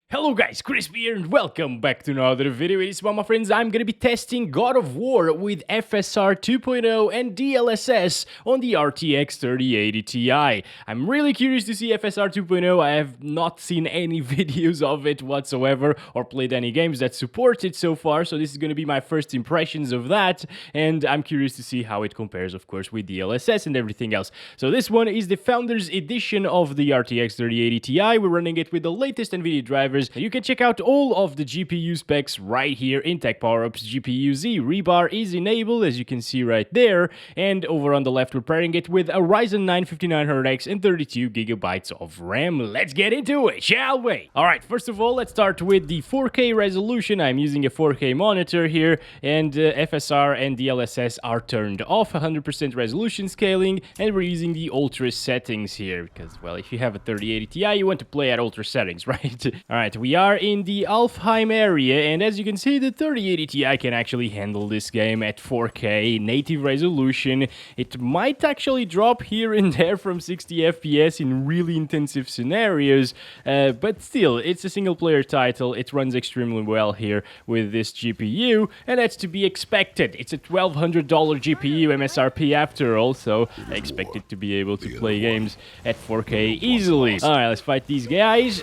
Hello guys, Crispy here and welcome back to another video. In this one, my friends, I'm gonna be testing God of War with FSR 2.0 and DLSS on the RTX 3080 Ti. I'm really curious to see FSR 2.0. I have not seen any videos of it whatsoever or played any games that support it so far, so this is gonna be my first impressions of that, and I'm curious to see how it compares, of course, with DLSS and everything else. So this one is the Founders Edition of the RTX 3080 Ti. We're running it with the latest Nvidia drivers. You can check out all of the GPU specs right here in Tech Power-Ups. GPU Z rebar is enabled, as you can see right there, and over on the left we're pairing it with a Ryzen 9 5900X and 32GB of RAM. Let's get into it, shall we? Alright, first of all, let's start with the 4K resolution. I'm using a 4K monitor here, and FSR and DLSS are turned off, 100% resolution scaling, and we're using the ultra settings here, because, well, if you have a 3080 Ti, you want to play at ultra settings, right? Alright, we are in the Alfheim area, and as you can see, the 3080 Ti can actually handle this game at 4K native resolution. It might actually drop here and there from 60 FPS in really intensive scenarios, but still, it's a single-player title. It runs extremely well here with this GPU, and that's to be expected. It's a $1,200 GPU MSRP after all, so I expect it to be able to play games at 4K easily. Alright, let's fight these guys.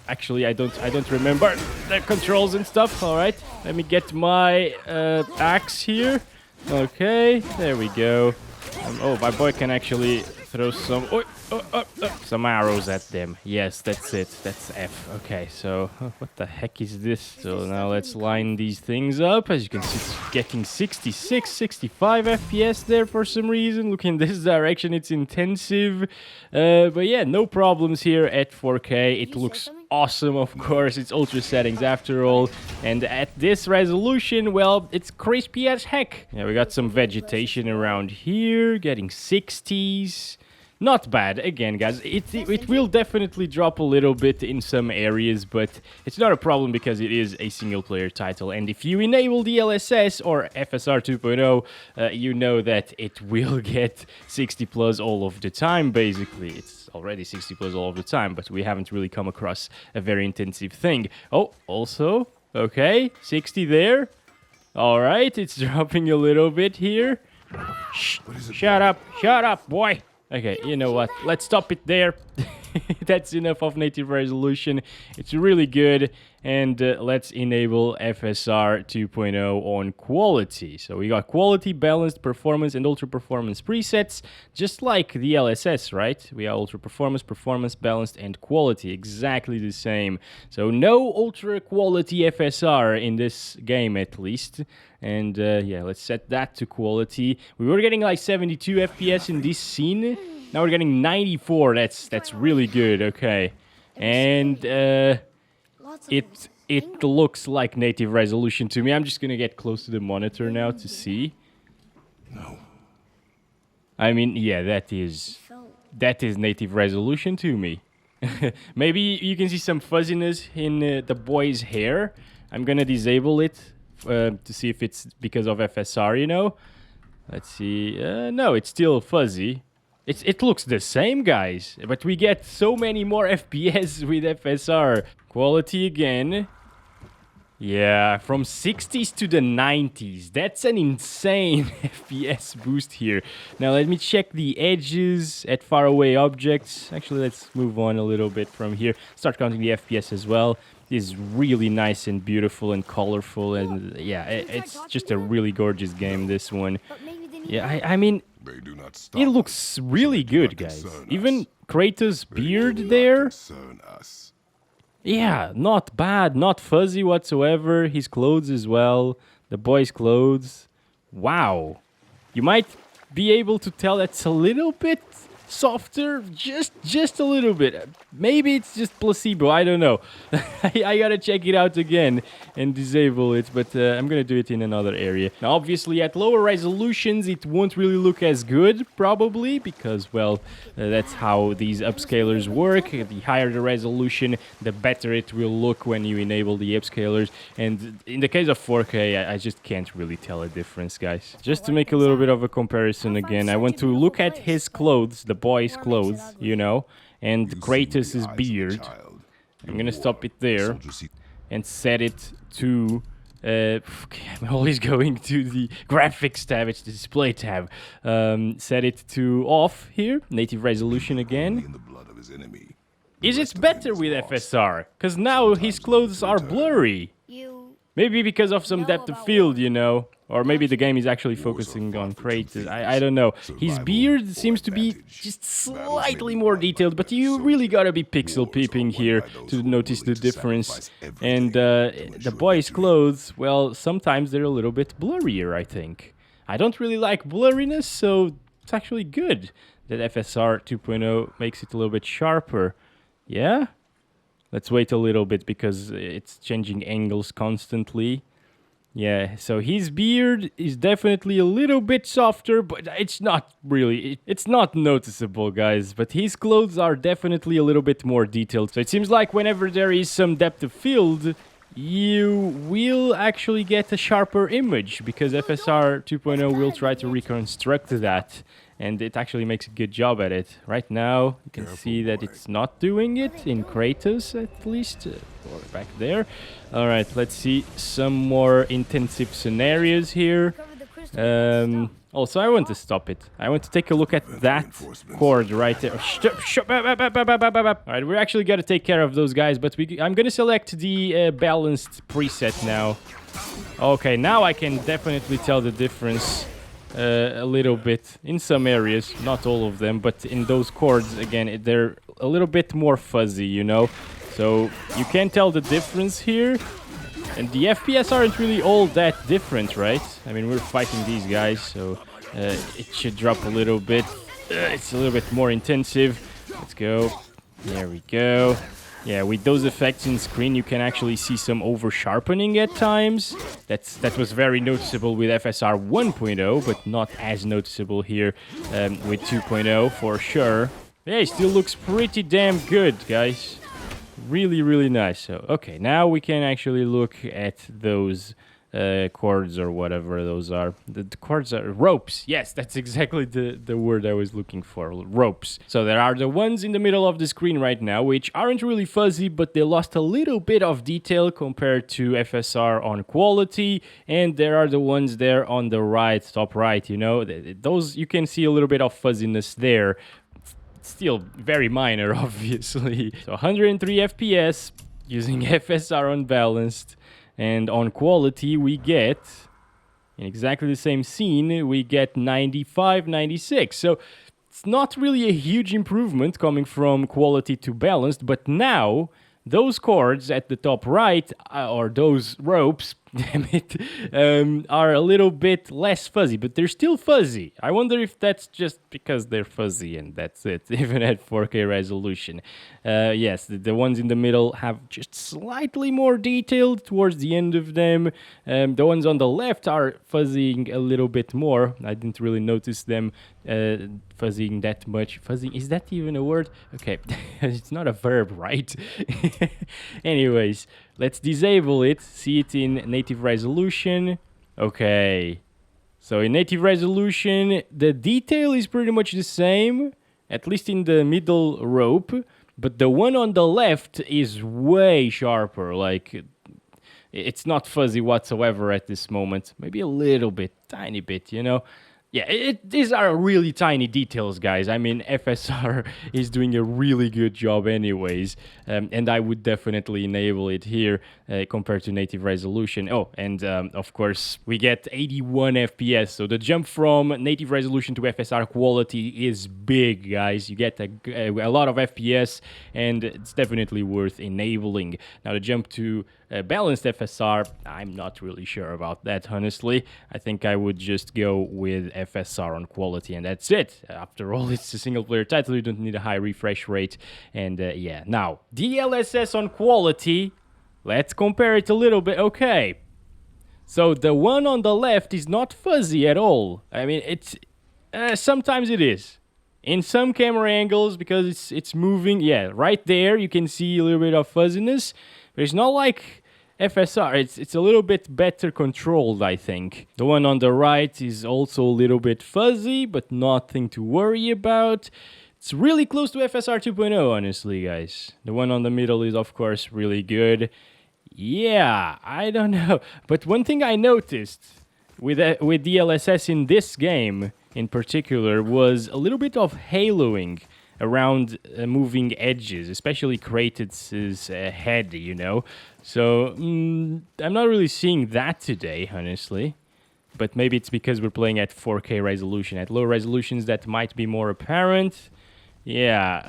Actually, I don't remember the controls and stuff. All right, let me get my axe here. Okay, there we go. Oh, my boy can actually throw some arrows at them. Yes, that's it. That's F. Okay, so what the heck is this? So now let's line these things up. As you can see, it's getting 66, 65 FPS there for some reason. Look in this direction, it's intensive. But yeah, no problems here at 4K. It looks awesome, of course. It's ultra settings after all, and at this resolution, well, it's crispy as heck. Yeah, we got some vegetation around here, getting 60s. Not bad. Again, guys, it will definitely drop a little bit in some areas, but it's not a problem because it is a single-player title. And if you enable DLSS or FSR 2.0, you know that it will get 60 plus all of the time, basically. It's already 60 plus all of the time, but we haven't really come across a very intensive thing. Oh, also, okay, 60 there. All right, it's dropping a little bit here. Shh, shut up, boy. Okay, you know what? Let's stop it there. That's enough of native resolution. It's really good. And let's enable FSR 2.0 on quality. So we got quality, balanced, performance, and ultra performance presets, just like the DLSS, right? We have ultra performance, balanced, and quality, exactly the same. So no ultra quality FSR in this game, at least. And yeah, let's set that to quality. We were getting like 72 FPS in this scene. Now we're getting 94. That's really good. Okay, and it looks like native resolution to me. I'm just gonna get close to the monitor now to see. No. I mean, yeah, that is native resolution to me. Maybe you can see some fuzziness in the boy's hair. I'm gonna disable it to see if it's because of FSR, you know. Let's see. No, it's still fuzzy. It looks the same, guys, but we get so many more FPS with FSR. Quality again. Yeah, from 60s to the 90s. That's an insane FPS boost here. Now let me check the edges at faraway objects. Actually, let's move on a little bit from here. Start counting the FPS as well. This is really nice and beautiful and colorful, and yeah, it's just a really gorgeous game, this one. Yeah, I mean, it looks really good, guys. Even Kratos' beard there. Yeah, not bad, not fuzzy whatsoever. His clothes as well, the boy's clothes. Wow. You might be able to tell that's a little bit softer, just a little bit. Maybe it's just placebo, I don't know. I gotta check it out again and disable it, but I'm gonna do it in another area. Now, obviously, at lower resolutions, it won't really look as good, probably, because, well, that's how these upscalers work. The higher the resolution, the better it will look when you enable the upscalers. And in the case of 4K, I just can't really tell a difference, guys. Just to make a little bit of a comparison again, I want to look at his clothes, the boy's clothes, you know, and Kratos' beard. I'm gonna stop it there and set it to okay, I'm always going to the graphics tab, it's the display tab. Set it to off here, native resolution again. Is it better with FSR? Because now his clothes are blurry. Maybe because of some depth of field, you know. Or maybe the game is actually focusing on Kratos. I don't know. His beard seems to be just slightly more detailed, but you really gotta be pixel peeping here to notice the difference. And the boy's clothes, well, sometimes they're a little bit blurrier, I think. I don't really like blurriness, so it's actually good that FSR 2.0 makes it a little bit sharper. Yeah? Let's wait a little bit because it's changing angles constantly. Yeah, so his beard is definitely a little bit softer, but it's not really, it's not noticeable, guys. But his clothes are definitely a little bit more detailed. So it seems like whenever there is some depth of field, you will actually get a sharper image because FSR 2.0 will try to reconstruct that. And it actually makes a good job at it. Right now, you can see that it's not doing it, in Kratos at least, or back there. Alright, let's see some more intensive scenarios here. Also, I want to stop it. I want to take a look at that chord right there. Alright, we're actually going to take care of those guys, but I'm going to select the balanced preset now. Okay, now I can definitely tell the difference. A little bit in some areas, not all of them, but in those chords again they're a little bit more fuzzy, you know, so you can tell the difference here. And the FPS aren't really all that different, right? I mean, we're fighting these guys, so it should drop a little bit. It's a little bit more intensive. Let's go. There we go. Yeah, with those effects in screen, you can actually see some over-sharpening at times. That was very noticeable with FSR 1.0, but not as noticeable here with 2.0 for sure. Yeah, it still looks pretty damn good, guys. Really, really nice. So, okay, now we can actually look at those chords or whatever those are. The chords are ropes. Yes, that's exactly the word I was looking for. Ropes. So there are the ones in the middle of the screen right now, which aren't really fuzzy, but they lost a little bit of detail compared to FSR on quality. And there are the ones there on the right, top right, you know. Those, you can see a little bit of fuzziness there. Still very minor, obviously. So 103 FPS using FSR unbalanced. And on quality, we get, in exactly the same scene, we get 95, 96. So it's not really a huge improvement coming from quality to balanced, but now those chords at the top right, or those ropes, damn it, are a little bit less fuzzy, but they're still fuzzy. I wonder if that's just because they're fuzzy and that's it, even at 4K resolution. Yes, the ones in the middle have just slightly more detailed towards the end of them. The ones on the left are fuzzying a little bit more. I didn't really notice them fuzzying that much. Fuzzy, is that even a word? Okay, it's not a verb, right? Anyways, let's disable it, see it in native resolution. Okay, so in native resolution, the detail is pretty much the same, at least in the middle rope, but the one on the left is way sharper. Like, it's not fuzzy whatsoever at this moment. Maybe a little bit, tiny bit, you know. Yeah, these are really tiny details, guys. I mean, FSR is doing a really good job anyways, and I would definitely enable it here compared to native resolution. Oh, and of course, we get 81 FPS, so the jump from native resolution to FSR quality is big, guys. You get a lot of FPS, and it's definitely worth enabling. Now, the jump to balanced FSR, I'm not really sure about that, honestly. I think I would just go with FSR on quality, and that's it. After all, it's a single-player title, you don't need a high refresh rate, and yeah. Now, DLSS on quality, let's compare it a little bit. Okay, so the one on the left is not fuzzy at all. I mean, it's sometimes it is. In some camera angles, because it's moving, yeah, right there, you can see a little bit of fuzziness. But it's not like FSR, it's a little bit better controlled, I think. The one on the right is also a little bit fuzzy, but nothing to worry about. It's really close to FSR 2.0, honestly, guys. The one on the middle is, of course, really good. Yeah, I don't know. But one thing I noticed with DLSS in this game, in particular, was a little bit of haloing around moving edges, especially Kratos's head, you know. So, I'm not really seeing that today, honestly. But maybe it's because we're playing at 4K resolution. At low resolutions, that might be more apparent. Yeah,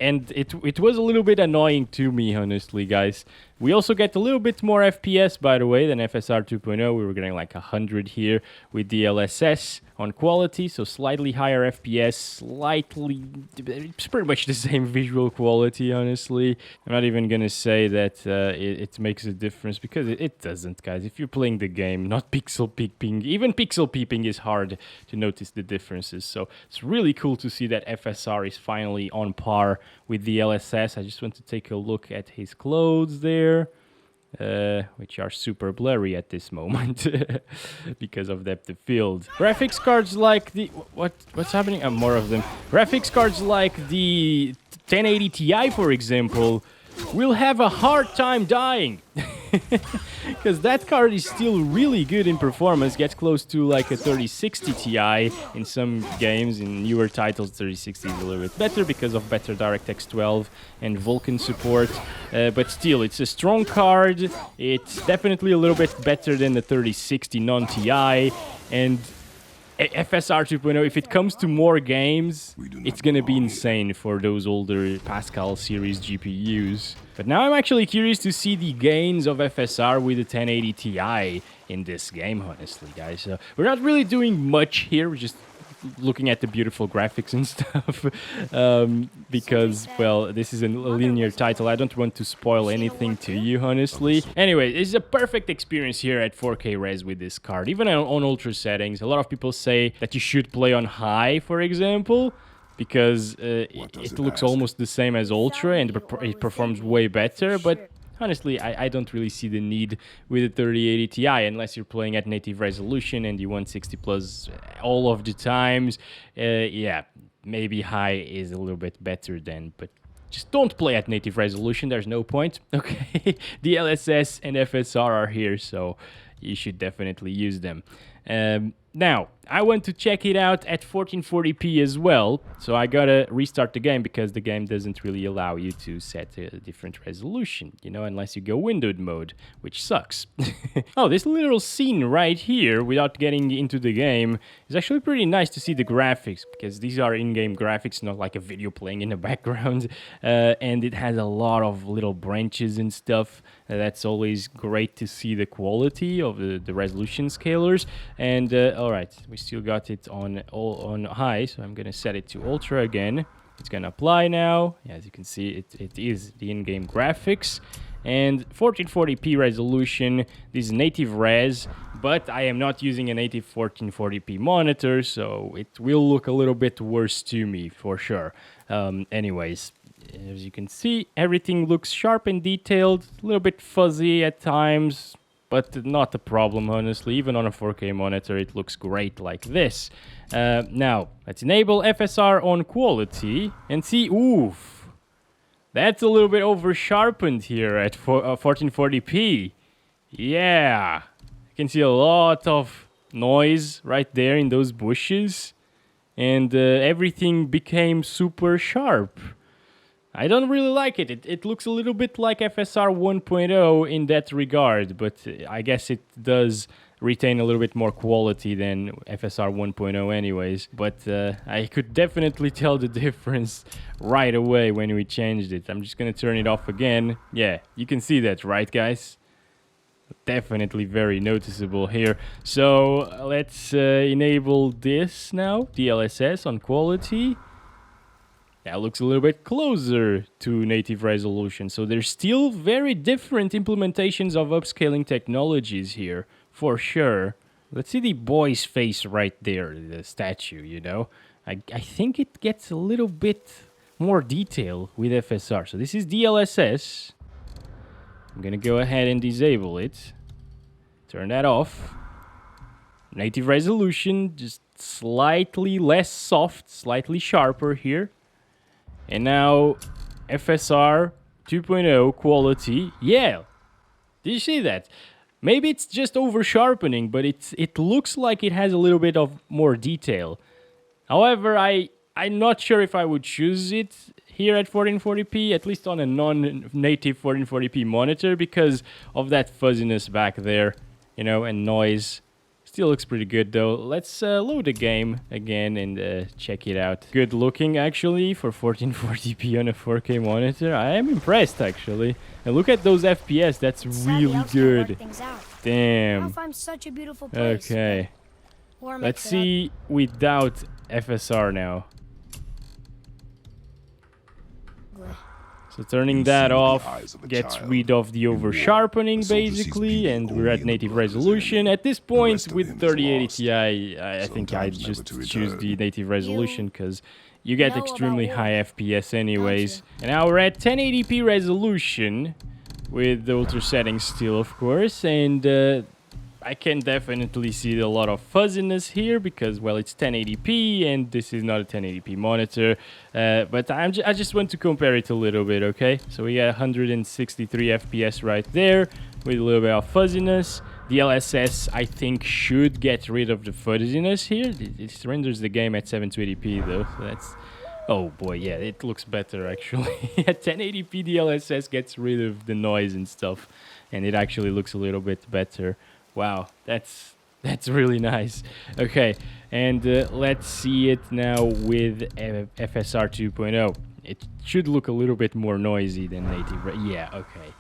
and it was a little bit annoying to me, honestly, guys. We also get a little bit more FPS, by the way, than FSR 2.0. We were getting like 100 here with DLSS on quality, so slightly higher FPS, slightly... It's pretty much the same visual quality, honestly. I'm not even gonna say that it makes a difference, because it doesn't, guys. If you're playing the game, not pixel peeping, even pixel peeping is hard to notice the differences. So it's really cool to see that FSR is finally on par with DLSS. I just want to take a look at his clothes there. Which are super blurry at this moment because of depth of field. Graphics cards like the... What's happening? More of them. Graphics cards like the 1080 Ti, for example, will have a hard time dying. Because that card is still really good in performance, gets close to like a 3060 Ti in some games. In newer titles, 3060 is a little bit better because of better DirectX 12 and Vulkan support. But still, it's a strong card. It's definitely a little bit better than the 3060 non-Ti. And FSR 2.0, if it comes to more games, it's gonna be insane for those older Pascal series GPUs. But now I'm actually curious to see the gains of FSR with the 1080 Ti in this game, honestly, guys. We're not really doing much here, we're just looking at the beautiful graphics and stuff. Because, well, this is a linear title. I don't want to spoil anything to you, honestly. Anyway, it's a perfect experience here at 4K res with this card. Even on ultra settings, a lot of people say that you should play on high, for example, because it looks almost the same as ultra and it performs way better. But honestly, I don't really see the need with the 3080 Ti unless you're playing at native resolution and you want 60 plus all of the times. Yeah, maybe high is a little bit better then, but just don't play at native resolution. There's no point. Okay, DLSS and FSR are here, so you should definitely use them. Now, I want to check it out at 1440p as well, so I gotta restart the game because the game doesn't really allow you to set a different resolution, you know, unless you go windowed mode, which sucks. Oh, this little scene right here, without getting into the game, is actually pretty nice to see the graphics, because these are in-game graphics, not like a video playing in the background, and it has a lot of little branches and stuff. That's always great to see the quality of the resolution scalers. And alright, we still got it on high, so I'm gonna set it to ultra again. It's gonna apply now. As you can see, it is the in-game graphics. And 1440p resolution. This is native res, but I am not using a native 1440p monitor, so it will look a little bit worse to me for sure. Anyways, as you can see, everything looks sharp and detailed, a little bit fuzzy at times, but not a problem, honestly. Even on a 4K monitor, it looks great like this. Now, let's enable FSR on quality and see, oof, that's a little bit over-sharpened here at 1440p. Yeah, you can see a lot of noise right there in those bushes, and everything became super sharp. I don't really like it. It looks a little bit like FSR 1.0 in that regard, but I guess it does retain a little bit more quality than FSR 1.0 anyways. But I could definitely tell the difference right away when we changed it. I'm just gonna turn it off again. Yeah, you can see that, right, guys? Definitely very noticeable here. So let's enable this now, DLSS on quality. That looks a little bit closer to native resolution. So there's still very different implementations of upscaling technologies here, for sure. Let's see the boy's face right there, the statue, you know. I think it gets a little bit more detail with FSR. So this is DLSS. I'm gonna go ahead and disable it. Turn that off. Native resolution, just slightly less soft, slightly sharper here. And now FSR 2.0 quality. Yeah, did you see that? Maybe it's just over sharpening, but it looks like it has a little bit of more detail. However, I'm not sure if I would choose it here at 1440p, at least on a non-native 1440p monitor, because of that fuzziness back there, you know, and noise. Still looks pretty good though. Let's load the game again and check it out. Good looking actually for 1440p on a 4K monitor. I am impressed actually. And look at those FPS. That's really good. Damn. Okay. Let's see without FSR now. So turning that off gets rid of the over sharpening basically, and we're at native resolution. At this point with 3080 Ti, I think I'd just choose the native resolution because you get extremely high FPS anyways. And now we're at 1080p resolution with the ultra settings still, of course, and I can definitely see a lot of fuzziness here because, well, it's 1080p and this is not a 1080p monitor. But I just want to compare it a little bit, okay? So we got 163 FPS right there with a little bit of fuzziness. DLSS, I think, should get rid of the fuzziness here. It renders the game at 720p though, so that's... Oh boy, yeah, it looks better actually. At 1080p, DLSS gets rid of the noise and stuff, and it actually looks a little bit better. Wow, that's really nice. Okay, and let's see it now with FSR 2.0. It should look a little bit more noisy than native. Yeah, okay.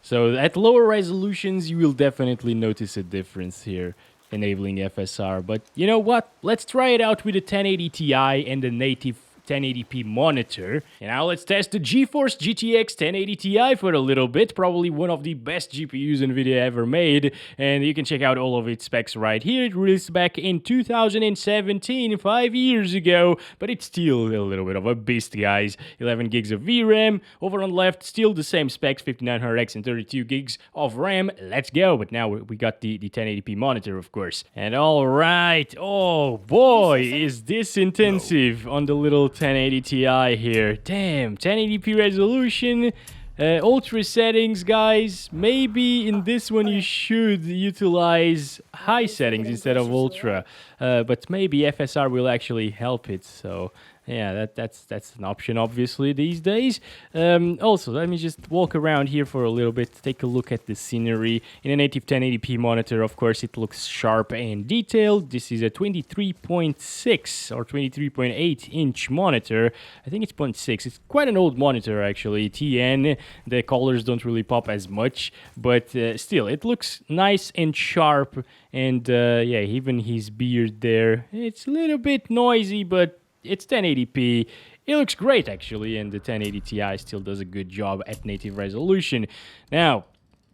So at lower resolutions, you will definitely notice a difference here, enabling FSR. But you know what? Let's try it out with a 1080 Ti and a native 1080p monitor. And now let's test the GeForce GTX 1080Ti for a little bit. Probably one of the best GPUs Nvidia ever made. And you can check out all of its specs right here. It released back in 2017, 5 years ago. But it's still a little bit of a beast, guys. 11 gigs of VRAM. Over on the left, still the same specs, 5900X and 32 gigs of RAM. Let's go. But now we got the 1080p monitor, of course. And all right. Oh boy, is this intensive on the little 1080 Ti here. Damn, 1080p resolution, ultra settings, guys. Maybe in this one you should utilize high settings instead of ultra, but maybe FSR will actually help it. So yeah, that's an option obviously these days. Also, let me just walk around here for a little bit, take a look at the scenery. In a native 1080p monitor, of course, it looks sharp and detailed. This is a 23.6 or 23.8 inch monitor. I think it's 0.6. It's quite an old monitor actually. TN, the colors don't really pop as much, but still, it looks nice and sharp. And yeah, even his beard there, it's a little bit noisy, but it's 1080p. It looks great actually, and the 1080 Ti still does a good job at native resolution. Now,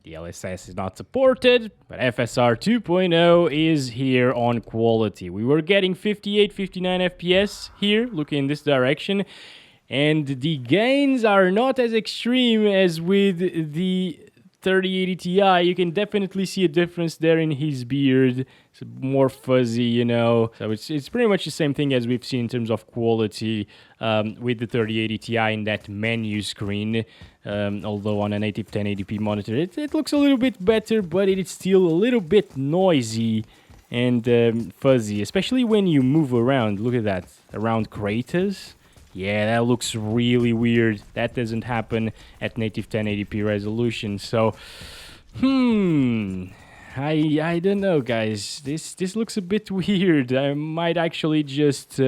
DLSS is not supported, but FSR 2.0 is here on quality. We were getting 58, 59 FPS here, looking in this direction, and the gains are not as extreme as with the 3080 Ti. You can definitely see a difference there in his beard. It's more fuzzy, you know. So it's pretty much the same thing as we've seen in terms of quality with the 3080 Ti in that menu screen. Although on a native 1080p monitor, it looks a little bit better, but it is still a little bit noisy and fuzzy, especially when you move around. Look at that, around craters. Yeah, that looks really weird. That doesn't happen at native 1080p resolution. So, I don't know, guys. This looks a bit weird. I might actually just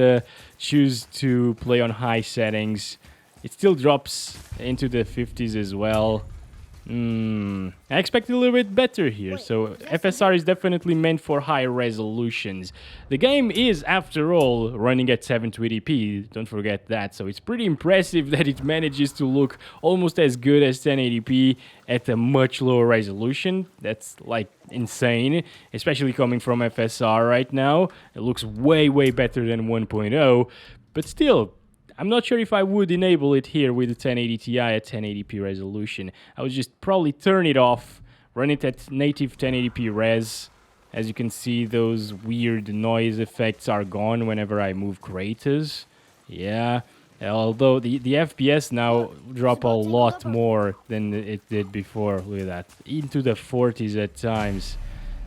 choose to play on high settings. It still drops into the 50s as well. I expected a little bit better here, so FSR is definitely meant for high resolutions. The game is, after all, running at 720p, don't forget that, so it's pretty impressive that it manages to look almost as good as 1080p at a much lower resolution. That's, like, insane, especially coming from FSR right now. It looks way, way better than 1.0, but still, I'm not sure if I would enable it here with the 1080 Ti at 1080p resolution. I would just probably turn it off, run it at native 1080p res. As you can see, those weird noise effects are gone whenever I move craters. Yeah, Although the FPS now drop a lot more than it did before. Look at that. Into the 40s at times.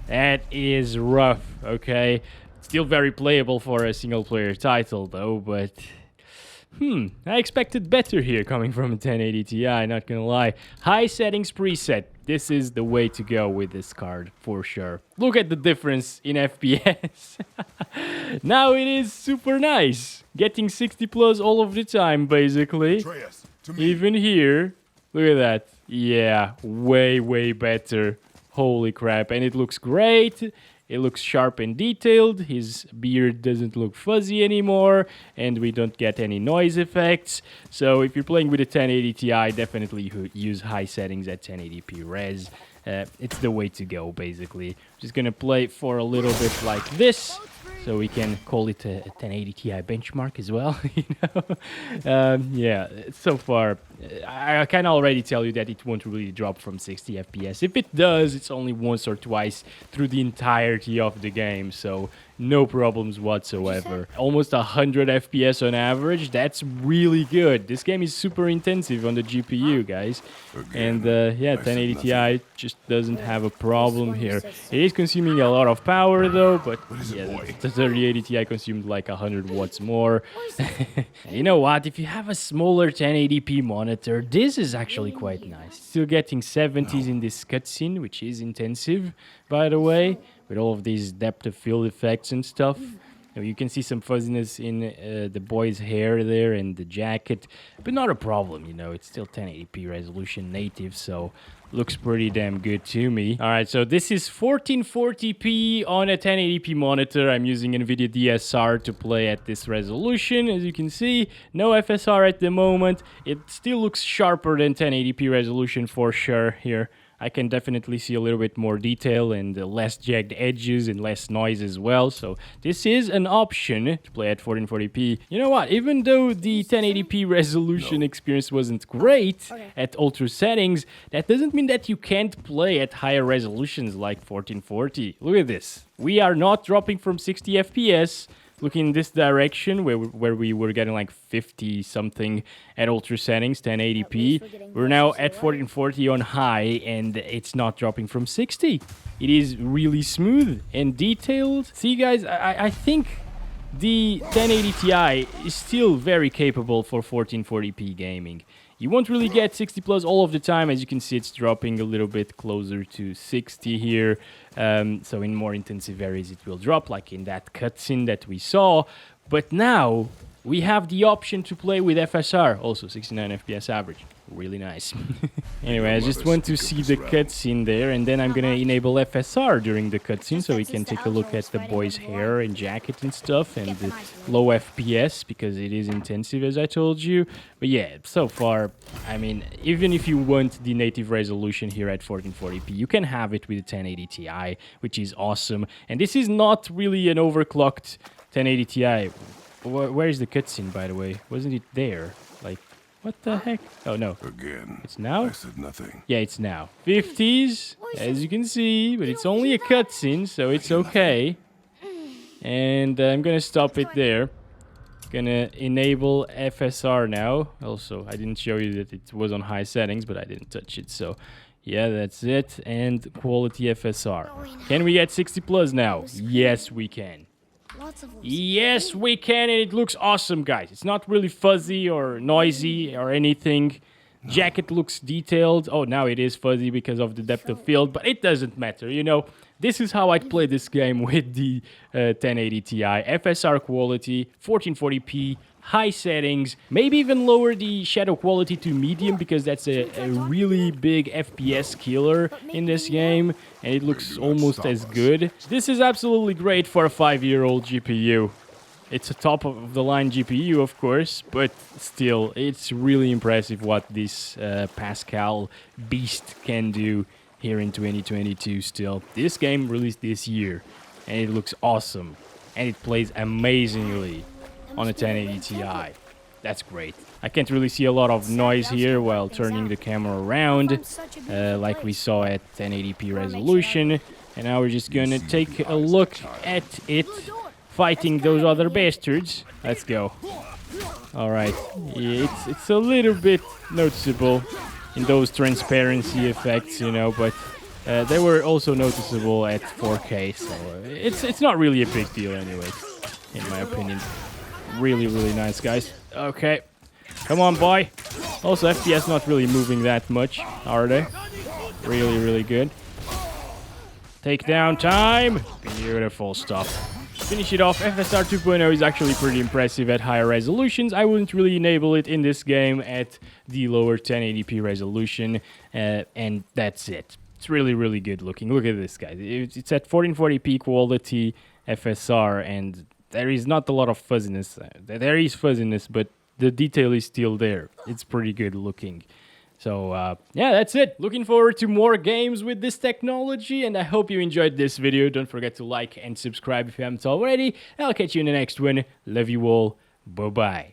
That is rough, okay? Still very playable for a single-player title, though, but... I expected better here coming from a 1080 Ti, not gonna lie. High settings preset. This is the way to go with this card, for sure. Look at the difference in FPS. Now it is super nice. Getting 60 plus all of the time, basically. Even here. Look at that. Yeah, way, way better. Holy crap. And it looks great. It looks sharp and detailed. His beard doesn't look fuzzy anymore. And we don't get any noise effects. So if you're playing with a 1080 Ti, definitely use high settings at 1080p res. It's the way to go, basically. Just gonna play for a little bit like this. So we can call it a 1080 Ti benchmark as well, you know? Yeah, so far, I can already tell you that it won't really drop from 60 FPS. If it does, it's only once or twice through the entirety of the game, so no problems whatsoever. Almost 100 FPS on average, that's really good. This game is super intensive on the GPU, guys. And yeah, 1080 Ti just doesn't have a problem here. It is consuming a lot of power though, but yeah, the 3080 Ti consumed like 100 watts more. You know what, if you have a smaller 1080p monitor, this is actually quite nice. Still getting 70s in this cutscene, which is intensive, by the way, with all of these depth of field effects and stuff. You can see some fuzziness in the boy's hair there and the jacket, but not a problem, you know, it's still 1080p resolution native, so looks pretty damn good to me. All right, so this is 1440p on a 1080p monitor. I'm using Nvidia DSR to play at this resolution. As you can see, no FSR at the moment. It still looks sharper than 1080p resolution for sure here. I can definitely see a little bit more detail and less jagged edges and less noise as well. So this is an option to play at 1440p. You know what? Even though the 1080p resolution experience wasn't great at ultra settings, that doesn't mean that you can't play at higher resolutions like 1440. Look at this. We are not dropping from 60 FPS. Looking in this direction, where we were getting like 50 something at ultra settings, 1080p. We're now at 1440 on high, and it's not dropping from 60. It is really smooth and detailed. See, guys, I think the 1080 Ti is still very capable for 1440p gaming. You won't really get 60 plus all of the time. As you can see, it's dropping a little bit closer to 60 here. So in more intensive areas, it will drop, like in that cutscene that we saw. But now we have the option to play with FSR, also 69 FPS average. Really nice. Anyway, I just want to see the cutscene there, and then I'm gonna enable FSR during the cutscene so we can take a look at the boy's hair and jacket and stuff, and the low FPS because it is intensive, as I told you. But yeah, so far, I mean, even if you want the native resolution here at 1440p, you can have it with a 1080 Ti, which is awesome. And this is not really an overclocked 1080 Ti. Where is the cutscene, by the way? Wasn't it there? Like, what the heck? Oh, no. Again. It's now? I said nothing. Yeah, it's now. 50s, as you can see, but it's only a cutscene, so it's okay. And I'm gonna stop it there. Gonna enable FSR now. Also, I didn't show you that it was on high settings, but I didn't touch it, so yeah, that's it. And quality FSR. Can we get 60 plus now? Yes, we can. Yes, we can, and it looks awesome, guys. It's not really fuzzy or noisy or anything. Jacket looks detailed. Oh, now it is fuzzy because of the depth of field, but it doesn't matter, you know. This is how I'd play this game with the 1080 Ti. FSR quality, 1440p, high settings, maybe even lower the shadow quality to medium because that's a really big FPS killer in this game, and it looks almost as good. This is absolutely great for a 5-year-old GPU. It's a top-of-the-line GPU, of course, but still, it's really impressive what this Pascal beast can do here in 2022 still. This game released this year, and it looks awesome, and it plays amazingly on a 1080 Ti. That's great. I can't really see a lot of noise here while turning the camera around, like we saw at 1080p resolution. And now we're just gonna take a look at it fighting those other bastards. Let's go. All right, it's a little bit noticeable in those transparency effects, you know, but they were also noticeable at 4K, so it's not really a big deal anyways, in my opinion. Really, really nice, guys. Okay, come on, boy. Also, FPS not really moving that much, are they? Really, really good. Takedown time. Beautiful stuff. Finish it off. FSR 2.0 is actually pretty impressive at higher resolutions. I wouldn't really enable it in this game at the lower 1080p resolution, and that's it. It's really, really good looking. Look at this, guys. It's at 1440p quality FSR, and there is not a lot of fuzziness. There is fuzziness, but the detail is still there. It's pretty good looking. So, yeah, that's it. Looking forward to more games with this technology, and I hope you enjoyed this video. Don't forget to like and subscribe if you haven't already. I'll catch you in the next one. Love you all. Bye-bye.